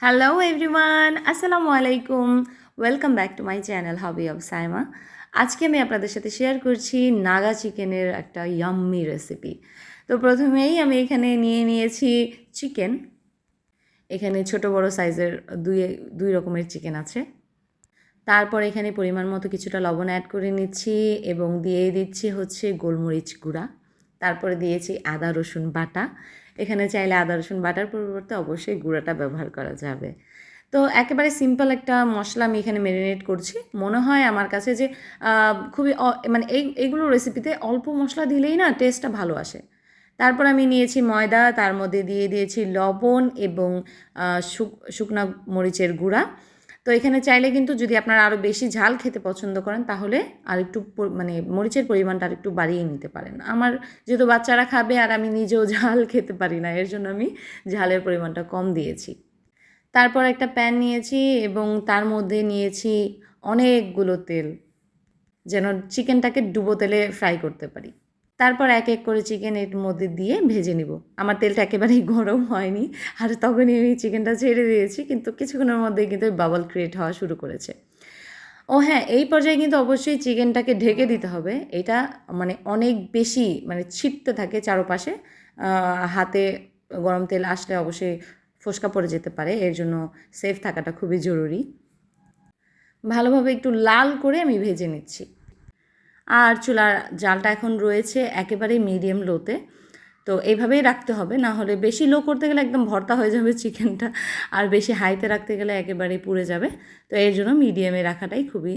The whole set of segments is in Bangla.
হ্যালো এভরিওয়ান, আসসালামু আলাইকুম। Welcome back to my channel hobby of Saima. আজকে আমি আপনাদের সাথে শেয়ার করছি নাগা চিকেনের একটা ইয়াম্মি রেসিপি। তো প্রথমেই আমি এখানে নিয়েছি চিকেন। এখানে ছোট বড় সাইজের দুই দুই রকমের চিকেন আছে। তারপর এখানে পরিমাণ মতো কিছুটা লবণ অ্যাড করে নিচ্ছি এবং দিয়ে দিচ্ছি হচ্ছে গোলমরিচ গুঁড়া। তারপরে দিয়েছি আদা রসুন বাটা। এখানে চাইলে আদা রসুন বাটার পরিবর্তে অবশ্যই গুঁড়াটা ব্যবহার করা যাবে। তো একেবারে সিম্পল একটা মশলা আমি এখানে ম্যারিনেট করছি। মনে হয় আমার কাছে যে খুবই মানে এইগুলো রেসিপিতে অল্প মশলা দিলেই না টেস্টটা ভালো আসে। তারপর আমি নিয়েছি ময়দা, তার মধ্যে দিয়ে দিয়েছি লবণ এবং শুকনা মরিচের গুঁড়া। তো এখানে চাইলে কিন্তু যদি আপনারা আরও বেশি ঝাল খেতে পছন্দ করেন তাহলে আরেকটু মানে মরিচের পরিমাণটা আরেকটু বাড়িয়ে নিতে পারেন। আমার যেহেতু বাচ্চারা খাবে আর আমি নিজেও ঝাল খেতে পারি না, এর জন্য আমি ঝালের পরিমাণটা কম দিয়েছি। তারপর একটা প্যান নিয়েছি এবং তার মধ্যে নিয়েছি অনেকগুলো তেল, যেন চিকেনটাকে ডুবো তেলে ফ্রাই করতে পারি। তারপর এক এক করে চিকেন এর মধ্যে দিয়ে ভেজে নিব। আমার তেলটা একেবারেই গরম হয়নি, আর তখনই আমি চিকেনটা ছেড়ে দিয়েছি, কিন্তু কিছুক্ষণের মধ্যেই কিন্তু বাবল ক্রিয়েট হওয়া শুরু করেছে। ও হ্যাঁ, এই পর্যায়ে কিন্তু অবশ্যই চিকেনটাকে ঢেকে দিতে হবে। এটা মানে অনেক বেশি মানে ছিটতে থাকে চারপাশে। হাতে গরম তেল আসলে অবশ্যই ফোস্কা পড়ে যেতে পারে, এর জন্য সেফ থাকাটা খুবই জরুরি। ভালোভাবে একটু লাল করে আমি ভেজে নিচ্ছি। আর চুলার জালটা এখন রয়েছে একেবারেই মিডিয়াম লোতে। তো এইভাবেই রাখতে হবে, না হলে বেশি লো করতে গেলে একদম ভর্তা হয়ে যাবে চিকেনটা, আর বেশি হাইতে রাখতে গেলে একেবারেই পুড়ে যাবে। তো এর জন্য মিডিয়ামে রাখাটাই খুবই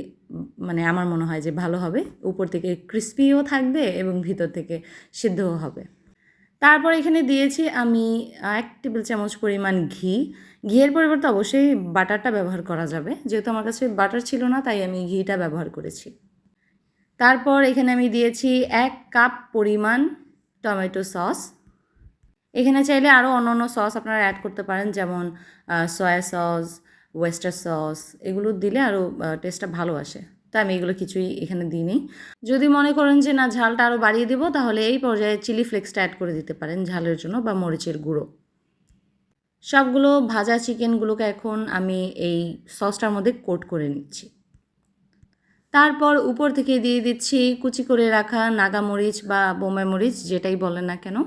মানে আমার মনে হয় যে ভালো হবে। উপর থেকে ক্রিস্পিও থাকবে এবং ভিতর থেকে সিদ্ধও হবে। তারপর এখানে দিয়েছি আমি 1 টেবিল চামচ পরিমাণ ঘি। ঘিয়ের পরিবর্তে অবশ্যই বাটারটা ব্যবহার করা যাবে। যেহেতু আমার কাছে বাটার ছিল না, তাই আমি ঘিটা ব্যবহার করেছি। তারপর এখানে আমি দিয়েছি 1 কাপ পরিমাণ টমেটো সস। এখানে চাইলে আরও অন্যান্য সস আপনারা অ্যাড করতে পারেন, যেমন সয়া সস, ওয়েস্টার সস, এগুলো দিলে আরও টেস্টটা ভালো আসে। তো আমি এগুলো কিছুই এখানে দিইনি। যদি মনে করেন যে না ঝালটা আরও বাড়িয়ে দেবো, তাহলে এই পর্যায়ে চিলি ফ্লেক্সটা অ্যাড করে দিতে পারেন ঝালের জন্য, বা মরিচের গুঁড়ো। সবগুলো ভাজা চিকেনগুলোকে এখন আমি এই সসটার মধ্যে কোট করে নিচ্ছি। তারপর উপর থেকে দিয়ে দিচ্ছি কুচি করে রাখা নাগামরিচ বা বোম্বাই মরিচ, যেটাই বলেন না কেন।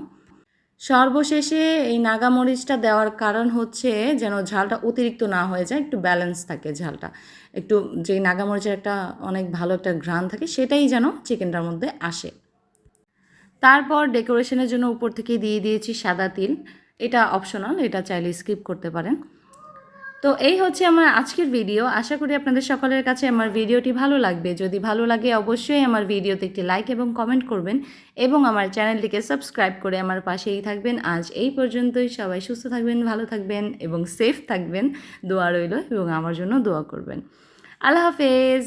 সর্বশেষে এই নাগামরিচটা দেওয়ার কারণ হচ্ছে যেন ঝালটা অতিরিক্ত না হয়ে যায়, একটু ব্যালেন্স থাকে ঝালটা। একটু যেই নাগামরিচের একটা অনেক ভালো একটা ঘ্রাণ থাকে, সেটাই যেন চিকেনটার মধ্যে আসে। তারপর ডেকোরেশনের জন্য উপর থেকে দিয়ে দিয়েছি সাদা তিল। এটা অপশনাল, এটা চাইলে স্কিপ করতে পারেন। তো এই হচ্ছে আমার আজকের ভিডিও। আশা করি আপনাদের সকলের কাছে আমার ভিডিওটি ভালো লাগবে। যদি ভালো লাগে অবশ্যই আমার ভিডিওতে একটি লাইক এবং কমেন্ট করবেন এবং আমার চ্যানেলটিকে সাবস্ক্রাইব করে আমার পাশেই থাকবেন। আজ এই পর্যন্তই। সবাই সুস্থ থাকবেন, ভালো থাকবেন এবং সেফ থাকবেন। দোয়া রইল এবং আমার জন্য দোয়া করবেন। আল্লাহ হাফেজ।